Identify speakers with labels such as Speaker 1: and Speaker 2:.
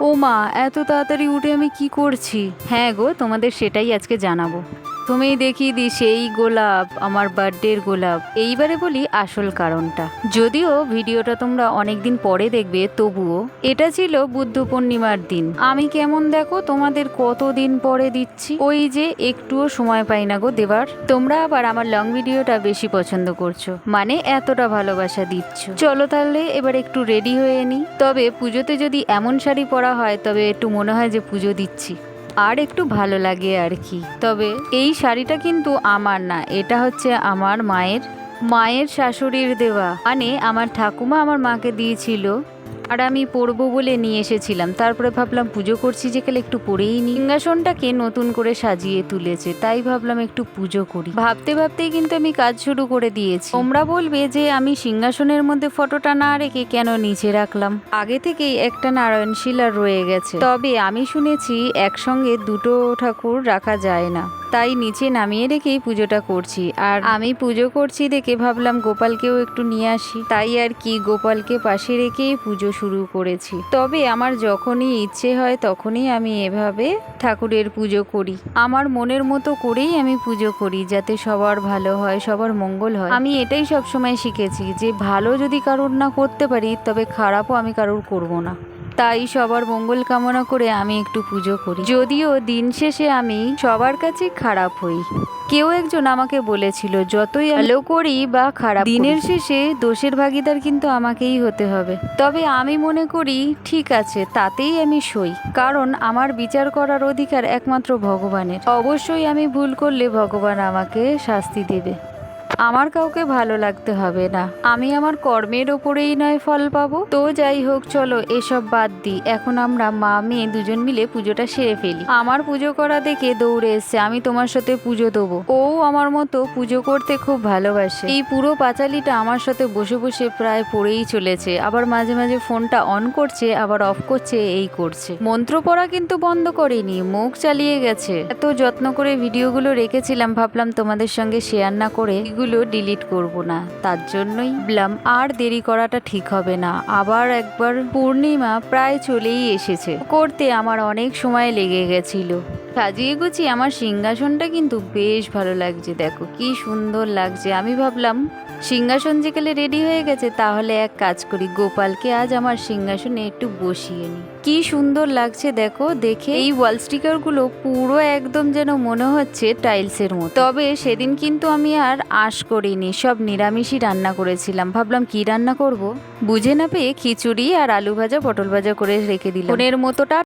Speaker 1: ও মা, এত তাড়াতাড়ি উঠে আমি কি করছি? হ্যাঁ গো, তোমাদের সেটাই আজকে জানাবো। তুমি দেখিয়ে দিই সেই গোলাপ, আমার বার্থডের গোলাপ। এইবারে বলি আসল কারণটা। যদিও ভিডিওটা তোমরা অনেকদিন পরে দেখবে, তবুও এটা ছিল বুদ্ধ পূর্ণিমার দিন। আমি কেমন দেখো তোমাদের কতদিন পরে দিচ্ছি, ওই যে একটুও সময় পাই না গো দেবার। তোমরা আবার আমার লং ভিডিওটা বেশি পছন্দ করছো, মানে এতটা ভালোবাসা দিচ্ছ। চলো তাহলে এবার একটু রেডি হয়ে নিই। তবে পুজোতে যদি এমন শাড়ি পরা হয় তবে একটু মনে হয় যে পুজো দিচ্ছি, আর একটু ভালো লাগে আর কি। তবে এই শাড়িটা কিন্তু আমার না, এটা হচ্ছে আমার মায়ের শাশুড়ির দেওয়া, মানে আমার ঠাকুমা আমার মাকে দিয়েছিল, আর আমি পরবো বলে নিয়ে এসেছিলাম। তারপরে ভাবলাম পুজো করছি যে কালে একটু পরেই নি। সিংহাসনটাকে নতুন করে সাজিয়ে তুলেছে, তাই ভাবলাম একটু পুজো করি। ভাবতে ভাবতেই কিন্তু আমি কাজ শুরু করে দিয়েছি। তোমরা বলবে যে আমি সিংহাসনের মধ্যে ফটোটা না রেখে কেন নিচে রাখলাম। আগে থেকেই একটা নারায়ণ শিলা রয়ে গেছে, তবে আমি শুনেছি একসঙ্গে দুটো ঠাকুর রাখা যায় না, তাই নিচে নামিয়ে রেখেই পুজোটা করছি। আর আমি পুজো করছি দেখে ভাবলাম গোপালকেও একটু নিয়ে আসি, তাই আর কি গোপালকে পাশে রেখেই পুজো শুরু করেছি। তবে আমার যখনই ইচ্ছে হয় তখনই আমি এভাবে ঠাকুরের পুজো করি। আমার মনের মতো করেই আমি পুজো করি, যাতে সবার ভালো হয়, সবার মঙ্গল হয়। আমি এটাই সবসময় শিখেছি যে ভালো যদি কারোর না করতে পারি তবে খারাপও আমি কারোর করব না। তাই সবার মঙ্গল কামনা করে আমি একটু পুজো করি, যদিও দিন শেষে আমি সবার কাছে খারাপ হই। কেউ একজন আমাকে বলেছিল যতই ভালো করি বা খারাপ দিনের শেষে দোষের ভাগিদার কিন্তু আমাকেই হতে হবে। তবে আমি মনে করি ঠিক আছে, তাতেই আমি সই, কারণ আমার বিচার করার অধিকার একমাত্র ভগবানের। অবশ্যই আমি ভুল করলে ভগবান আমাকে শাস্তি দেবে, আমার কাউকে ভালো লাগতে হবে না। আমি আমার কর্মের ওপরেই নয় ফল পাবো। তো যাই হোক, চলো এসব বাদ দিই, এখন আমরা মা মেয়ে দুজন মিলে পুজোটা সেরে ফেলি। আমার পুজো করা দেখে দৌড়ে এসছে আমি তোমার সাথে পুজো দেবো। ও আমার মতো পুজো করতে খুব ভালোবাসে। এই পুরো পাঁচালিটা আমার সাথে বসে বসে প্রায় পড়েই চলেছে, আবার মাঝে মাঝে ফোনটা অন করছে আবার অফ করছে, এই করছে। মন্ত্র পড়া কিন্তু বন্ধ করেনি, মুখ চালিয়ে গেছে। এত যত্ন করে ভিডিওগুলো রেখেছিলাম, ভাবলাম তোমাদের সঙ্গে শেয়ার না করে ডিলিট করব না, তার জন্যই ভাবলাম আর দেরি করাটা ঠিক হবে না। আবার একবার পূর্ণিমা প্রায় চলেই এসেছে, করতে আমার অনেক সময় লেগে গেছিল। সাজিয়ে গুছিয়ে আমার সিংহাসনটা কিন্তু বেশ ভালো লাগছে, দেখো কি সুন্দর লাগছে। আমি ভাবলাম সিংহাসন যেকালে রেডি হয়ে গেছে, তাহলে এক কাজ করি, গোপালকে আজ আমার সিংহাসনে একটু বসিয়ে নিই। কি সুন্দর লাগছে দেখো দেখে। এই ওয়াল স্টিকার গুলো পুরো একদম যেন মনে হচ্ছে টাইলসের মতো। তবে সেদিন কিন্তু আমি আর আঁশ করিনি, সব নিরামিষই রান্না করেছিলাম। ভাবলাম কি রান্না করব, বুঝে না পেয়ে খিচুড়ি আর আলু ভাজা পটল ভাজা করে রেখে দিলাম। ফোনের মতোটা